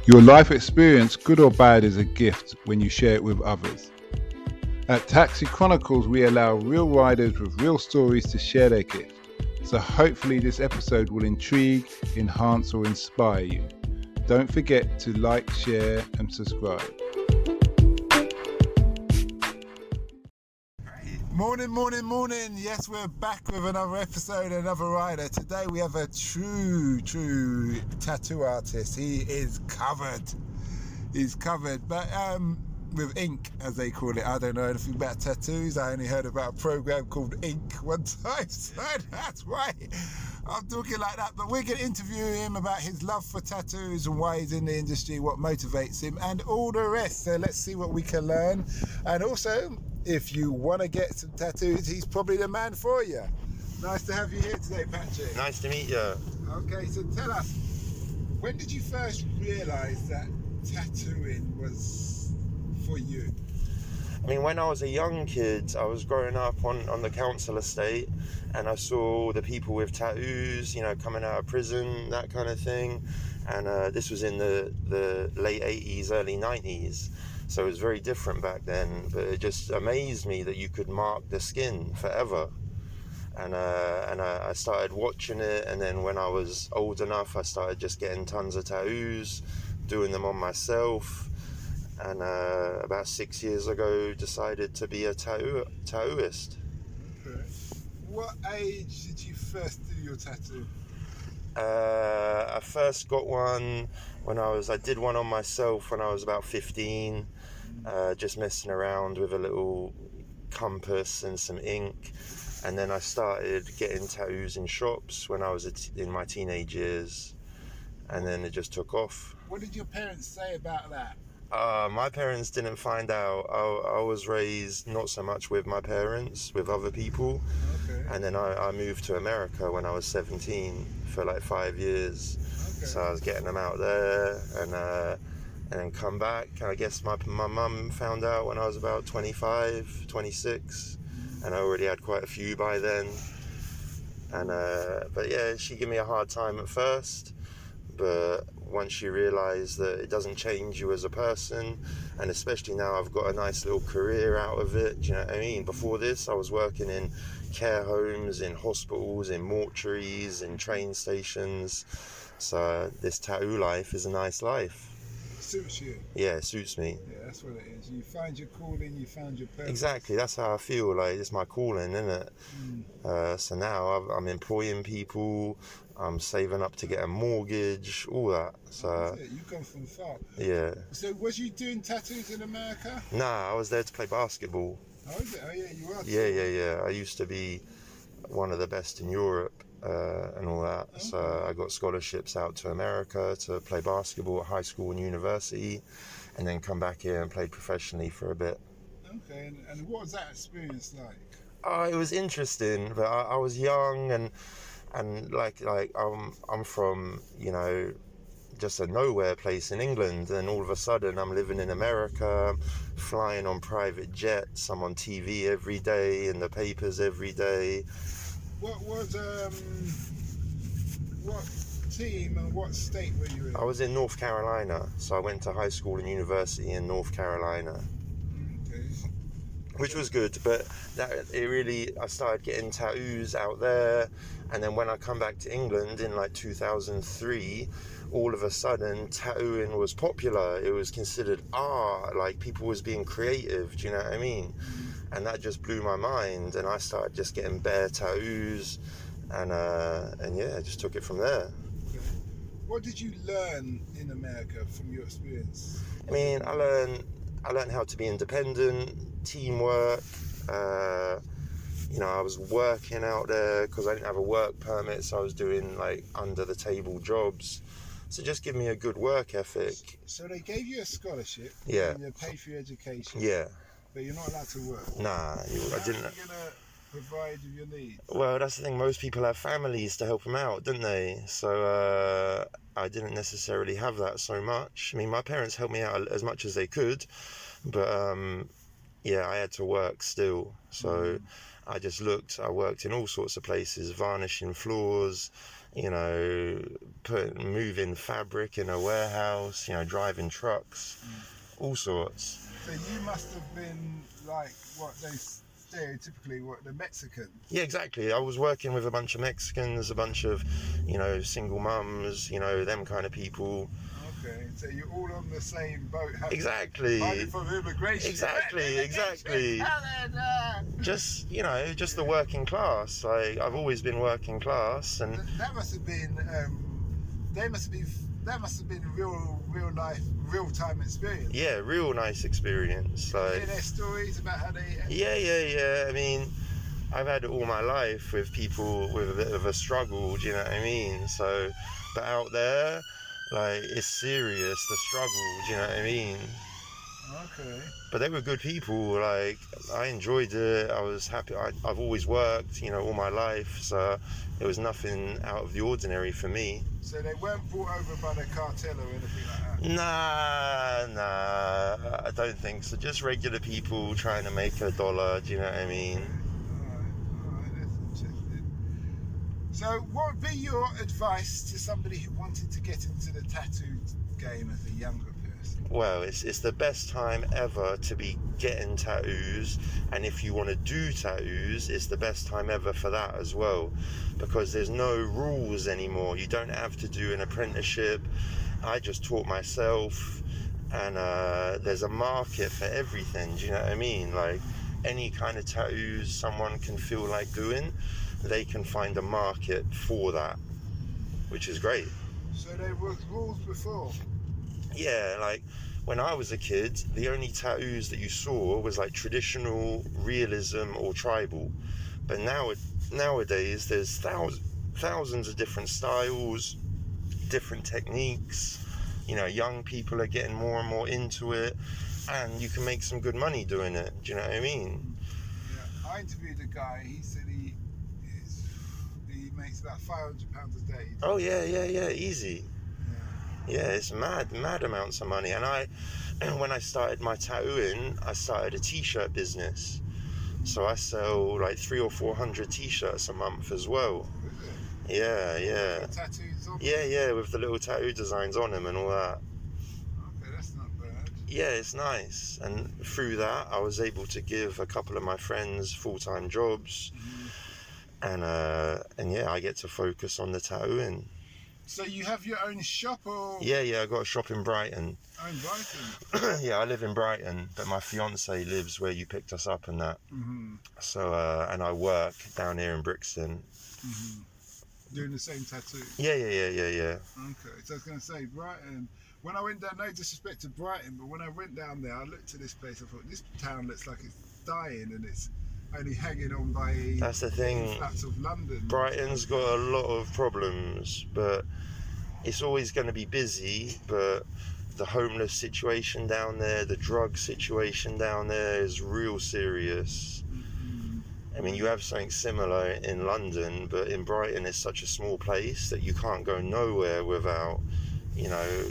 Your life experience, good or bad, is a gift when you share it with others. At Taxi Chronicles, we allow real riders with real stories to share their gift. So hopefully this episode will intrigue, enhance or inspire you. Don't forget to like, share and subscribe. Morning. Yes, we're back with another episode, another rider. Today we have a true tattoo artist. He is covered. He's covered, but with ink, as they call it. I don't know anything about tattoos. I only heard about a program called Ink one time, so that's why I'm talking like that. But we're going to interview him about his love for tattoos and why he's in the industry, what motivates him, and all the rest. So let's see what we can learn. And also, if you want to get some tattoos, he's probably the man for you. Nice to have you here today, Patrick. Nice to meet you. Okay, so tell us, when did you first realise that tattooing was for you? I mean, when I was a young kid, I was growing up on the council estate, and I saw the people with tattoos, coming out of prison, that kind of thing. And this was in the late 80s, early 90s. So it was very different back then, but it just amazed me that you could mark the skin forever. And I started watching it, and then when I was old enough, I started just getting tons of tattoos, doing them on myself. And about 6 years ago, decided to be a tattooist. Okay. What age did you first do your tattoo? I first got one I did one on myself when I was about 15, just messing around with a little compass and some ink. And then I started getting tattoos in shops when I was in my teenage years, and then it just took off. What did your parents say about that? My parents didn't find out. I was raised not so much with my parents, with other people. Okay. And then I moved to America when I was 17 for like 5 years. Okay. So I was getting them out there and then come back. I guess my mum found out when I was about 25, 26, and I already had quite a few by then. And but yeah, she gave me a hard time at first, but once she realised that it doesn't change you as a person, and especially now I've got a nice little career out of it, do you know what I mean? Before this, I was working in care homes, in hospitals, in mortuaries, in train stations. So this tattoo life is a nice life. Suits you. Yeah, it suits me. Yeah, that's what it is. You find your calling, you found your purpose. Exactly, that's how I feel. Like, it's my calling, isn't it? So now I'm employing people, I'm saving up to get a mortgage, all that. So you've gone from far. Yeah. So was you doing tattoos in America? Nah, I was there to play basketball. Oh, is it? Oh, yeah, you are. Yeah. I used to be one of the best in Europe and all that. Okay. So I got scholarships out to America to play basketball at high school and university, and then come back here and play professionally for a bit. Okay, and what was that experience like? It was interesting, but I was young and like I'm from, just a nowhere place in England, and all of a sudden I'm living in America, flying on private jets, I'm on TV every day, in the papers every day. What team and what state were you in? I was in North Carolina, so I went to high school and university in North Carolina. Okay. Which was good, but I started getting tattoos out there, and then when I come back to England in like 2003, all of a sudden tattooing was popular. It was considered art, like people was being creative, do you know what I mean? And that just blew my mind, and I started just getting bare tattoos, and yeah, I just took it from there. Okay. What did you learn in America from your experience? I mean, I learned how to be independent, teamwork. I was working out there because I didn't have a work permit, so I was doing like under the table jobs. So just give me a good work ethic. So they gave you a scholarship. Yeah. And they paid for your education. Yeah. But you're not allowed to work. Nah, I didn't. How are you gonna provide with your needs? Well, that's the thing. Most people have families to help them out, don't they? So I didn't necessarily have that so much. I mean, my parents helped me out as much as they could, but yeah, I had to work still. So I just looked. I worked in all sorts of places, varnishing floors, you know, moving fabric in a warehouse, you know, driving trucks, all sorts. So you must have been like what they stereotypically, what the Mexicans. Yeah, exactly. I was working with a bunch of Mexicans, a bunch of, you know, single mums, you know, them kind of people. Okay, so you're all on the same boat. Exactly. Fighting for immigration. Exactly. Just, you know, just the working class. Like, I've always been working class, and that must have been, that must have been real life, real time experience. Yeah, real nice experience. Like, you hear their stories about how they. Yeah. I mean, I've had it all my life with people with a bit of a struggle. Do you know what I mean? So, but out there, like, it's serious, the struggle. Do you know what I mean? Okay. But they were good people. Like, I enjoyed it. I was happy. I've always worked, you know, all my life. So it was nothing out of the ordinary for me. So they weren't brought over by the cartel or anything like that? Nah, I don't think so. Just regular people trying to make $1. Do you know what I mean? All right, that's interesting. So what would be your advice to somebody who wanted to get into the tattoo game as a younger person? Well, it's the best time ever to be getting tattoos, and if you want to do tattoos, it's the best time ever for that as well, because there's no rules anymore. You don't have to do an apprenticeship. I just taught myself, and there's a market for everything. Do you know what I mean? Like, any kind of tattoos someone can feel like doing, they can find a market for that, which is great. So there were rules before? Yeah, like when I was a kid, the only tattoos that you saw was like traditional, realism, or tribal. But nowadays, there's thousands of different styles, different techniques. You know, young people are getting more and more into it, and you can make some good money doing it. Do you know what I mean? Yeah, I interviewed a guy. He said he makes about £500 a day. Oh yeah, easy. Yeah, it's mad amounts of money. And when I started my tattooing, I started a t-shirt business. So I sell like 300 or 400 t-shirts a month as well. Yeah. With tattoos on them? Yeah, with the little tattoo designs on them and all that. Okay, that's not bad. Yeah, it's nice. And through that, I was able to give a couple of my friends full-time jobs. And yeah, I get to focus on the tattooing. So you have your own shop, or? Yeah, I got a shop in Brighton. Oh, in Brighton? Yeah, I live in Brighton, but my fiance lives where you picked us up and that. Mm-hmm. So, and I work down here in Brixton. Mm-hmm. Doing the same tattoo? Yeah. Okay, so I was going to say, Brighton, when I went down, no disrespect to Brighton, but when I went down there, I looked at this place, I thought, this town looks like it's dying, and it's only hanging on by that's the thing. flats of London. Brighton's got a lot of problems, but it's always going to be busy. But the homeless situation down there, the drug situation down there is real serious. I mean, you have something similar in London, but in Brighton it's such a small place that you can't go nowhere without, you know,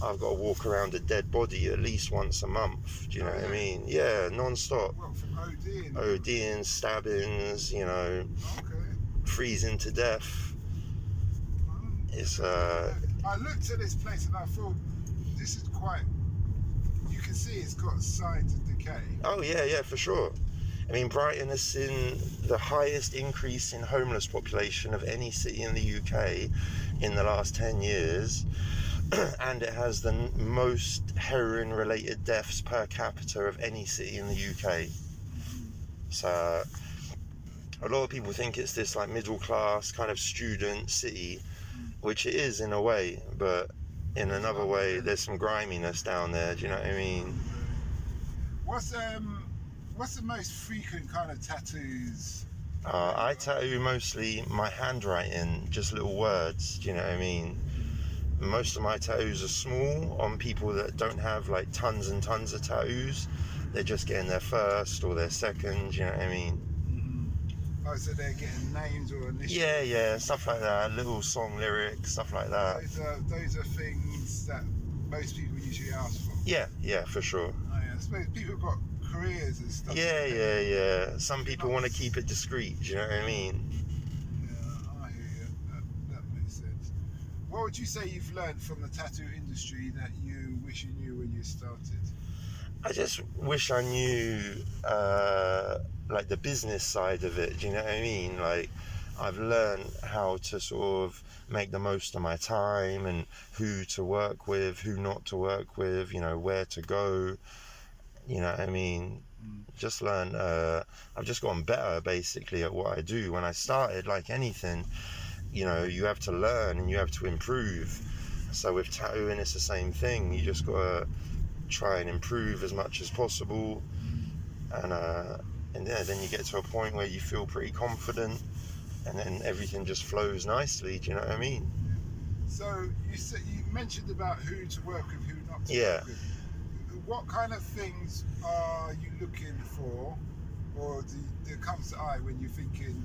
I've got to walk around a dead body at least once a month. Do you know what I mean? Yeah, non-stop. Well, from ODing? ODing, stabbings, you know, freezing to death. It's I looked at this place and I thought, this is quite, you can see it's got signs of decay. Oh yeah, for sure. I mean, Brighton has seen the highest increase in homeless population of any city in the UK in the last 10 years. And it has the most heroin-related deaths per capita of any city in the UK. So a lot of people think it's this like middle-class kind of student city, which it is in a way, but in another way, there's some griminess down there. Do you know what I mean? What's the most frequent kind of tattoos? I tattoo mostly my handwriting, just little words. Do you know what I mean? Most of my tattoos are small on people that don't have like tons and tons of tattoos. They're just getting their first or their second, you know what I mean? Oh, so they're getting names or initials? Yeah, stuff like that. Little song lyrics, stuff like that. Those are things that most people usually ask for. Yeah, for sure. Oh, yeah. I suppose people have got careers and stuff. Yeah. Some people want to keep it discreet, do you know what I mean? Yeah, I hear you. That makes sense. What would you say you've learned from the tattoo industry that you wish you knew when you started? I just wish I knew, like, the business side of it, do you know what I mean? Like, I've learned how to sort of make the most of my time and who to work with, who not to work with, you know, where to go, you know what I mean? Just learn, I've just gotten better basically at what I do. When I started, like anything, you know, you have to learn and you have to improve. So with tattooing, it's the same thing. You just gotta try and improve as much as possible, and yeah, then you get to a point where you feel pretty confident, and then everything just flows nicely. Do you know what I mean? So you mentioned about who to work with, who not to Yeah. work with. What kind of things are you looking for, or that comes to eye when you're thinking,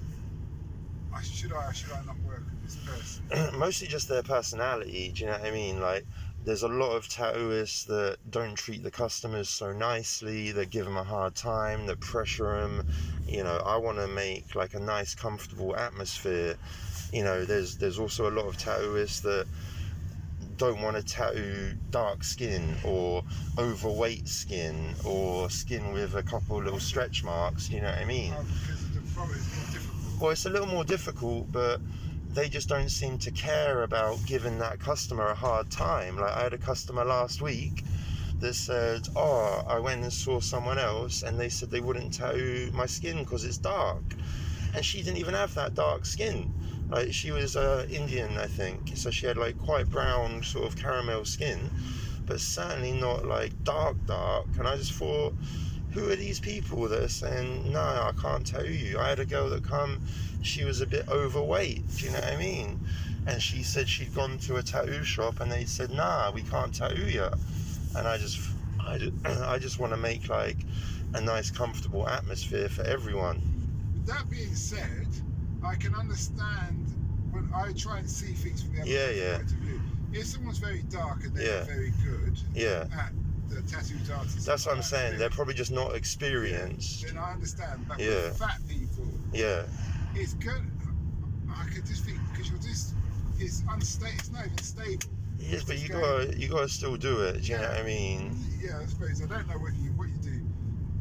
should I not work with this person? Mostly just their personality. Do you know what I mean? Like, there's a lot of tattooists that don't treat the customers so nicely, that give them a hard time, that pressure them. You know, I want to make like a nice, comfortable atmosphere. You know, there's also a lot of tattooists that don't want to tattoo dark skin or overweight skin or skin with a couple little stretch marks. You know what I mean? Because the problem is more difficult. Well, it's a little more difficult, but they just don't seem to care about giving that customer a hard time. Like, I had a customer last week that said, oh, I went and saw someone else and they said they wouldn't tattoo my skin because it's dark. And she didn't even have that dark skin. Like, she was Indian, I think, so she had like quite brown sort of caramel skin, but certainly not like dark. And I just thought, who are these people that are saying, no, I can't tattoo you? I had a girl that come, she was a bit overweight, do you know what I mean? And she said she'd gone to a tattoo shop and they said, nah, we can't tattoo you. And I just want to make like a nice, comfortable atmosphere for everyone. With that being said, I can understand when I try and see things from the other point of view. If someone's very dark and they're not very good at the tattoo artist, that's what I'm saying. They're probably just not experienced. Then I understand. But with fat people, it's good. I could just think, because it's unstable. It's not even stable. Yes, but you gotta still do it. Do you know what I mean? Yeah, I suppose. I don't know what you do.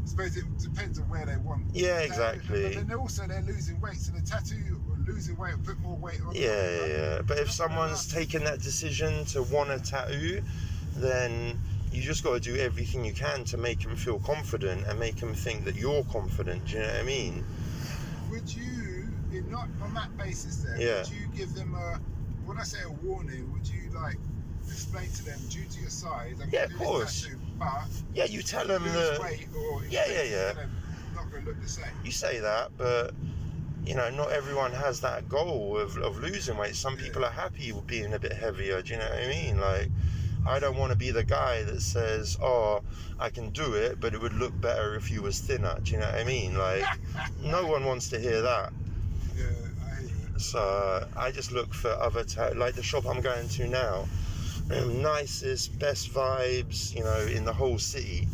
I suppose it depends on where they want. Yeah, exactly. But then they're losing weight, so the tattoo losing weight will put more weight on. Yeah. But if someone's taken that decision to want a tattoo, then you just got to do everything you can to make them feel confident and make them think that you're confident. Do you know what I mean? Would you, not on that basis then, would you give them when I say a warning, would you like explain to them, due to your size, of course. Tattoo, but you tell them that weight or not going to look the same. You say that, but you know, not everyone has that goal of losing weight. Some people are happy with being a bit heavier. Do you know what I mean? Like, I don't want to be the guy that says, oh, I can do it, but it would look better if you was thinner. Do you know what I mean? Like, no one wants to hear that. Yeah, I hear it. So I just look for other like the shop I'm going to now, nicest, best vibes, you know, in the whole city,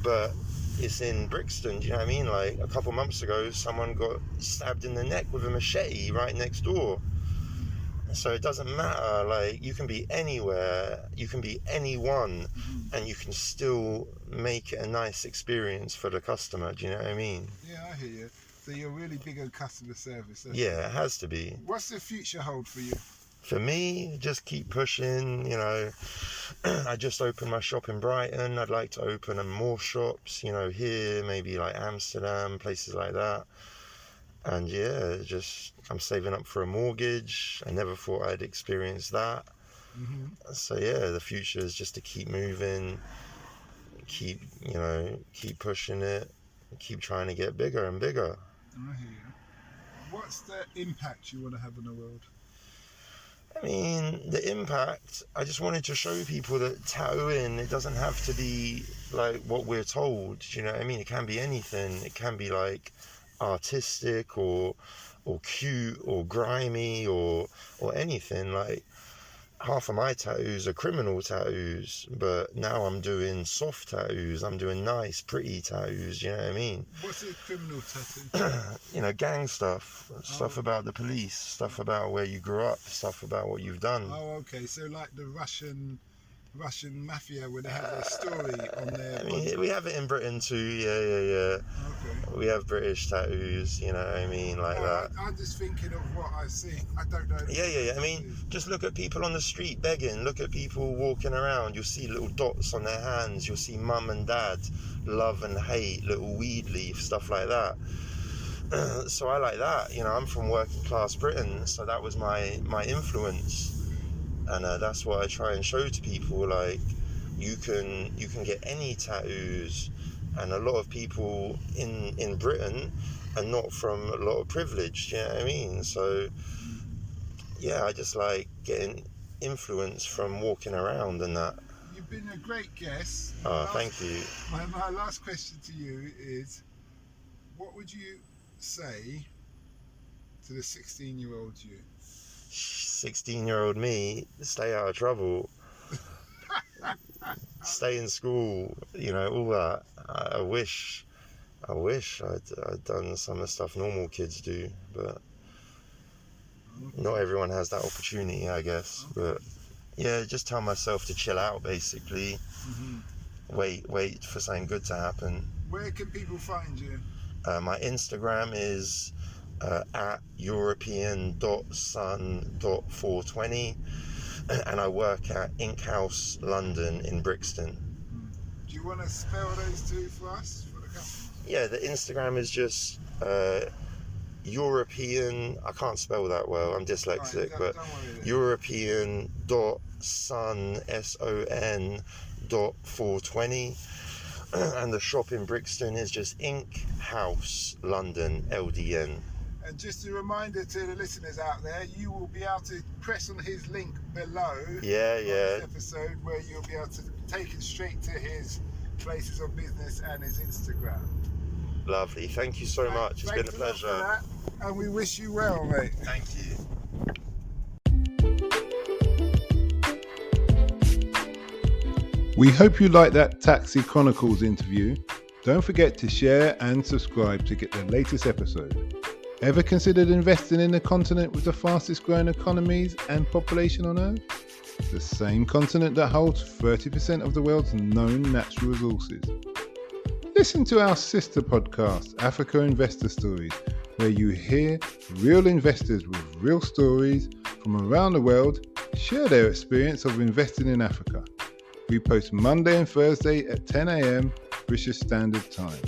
but it's in Brixton. Do you know what I mean? Like, a couple months ago, someone got stabbed in the neck with a machete right next door. So it doesn't matter, like, you can be anywhere, you can be anyone, and you can still make it a nice experience for the customer. Do you know what I mean? Yeah, I hear you. So you're really big on customer service. Yeah, it has to be. What's the future hold for you? For me, just keep pushing, you know. I just opened my shop in Brighton. I'd like to open more shops, you know, here, maybe like Amsterdam, places like that. And yeah, I'm saving up for a mortgage. I never thought I'd experience that. So yeah, the future is just to keep moving, keep pushing it, keep trying to get bigger and bigger. I hear you. What's the impact you want to have in the world? I mean, the impact, I just wanted to show people that tattooing, it doesn't have to be like what we're told. Do you know what I mean? It can be anything. It can be like artistic or cute or grimy or anything. Like, half of my tattoos are criminal tattoos, but now I'm doing soft tattoos. I'm doing nice, pretty tattoos, you know what I mean? What's a criminal tattoo? Gang stuff about the police, stuff about where you grew up, stuff about what you've done. Oh, okay. So like the Russian mafia, where they have a story on their body. We have it in Britain too, yeah. Okay. We have British tattoos, you know what I mean, like that. I'm just thinking of what I've seen. I don't know. Yeah. I mean, just look at people on the street begging. Look at people walking around. You'll see little dots on their hands. You'll see mum and dad, love and hate, little weed leaf, stuff like that. So I like that. I'm from working class Britain, so that was my influence. And that's what I try and show to people, like, you can get any tattoos, and a lot of people in Britain are not from a lot of privilege, you know what I mean? So, yeah, I just like getting influence from walking around and that. You've been a great guest. Thank you. My last question to you is, what would you say to the 16-year-old you? 16-year-old me, stay out of trouble, stay in school, all that. I wish I'd done some of the stuff normal kids do, but not everyone has that opportunity, I guess. But yeah, just tell myself to chill out, basically. Wait for something good to happen. Where can people find you? My Instagram is at european.sun.420, and I work at Ink House London in Brixton. Do you want to spell those two for us, for the company? Yeah, the Instagram is just European. I can't spell that well, I'm dyslexic, but european.sun, SON.420. And the shop in Brixton is just Ink House London, LDN. And just a reminder to the listeners out there, you will be able to press on his link below this episode, where you'll be able to take it straight to his places of business and his Instagram. Lovely, thank you so much. It's been a pleasure. For that, and we wish you well, mate. Thank you. We hope you liked that Taxi Chronicles interview. Don't forget to share and subscribe to get the latest episode. Ever considered investing in the continent with the fastest growing economies and population on Earth? The same continent that holds 30% of the world's known natural resources. Listen to our sister podcast, Africa Investor Stories, where you hear real investors with real stories from around the world share their experience of investing in Africa. We post Monday and Thursday at 10 a.m. British Standard Time.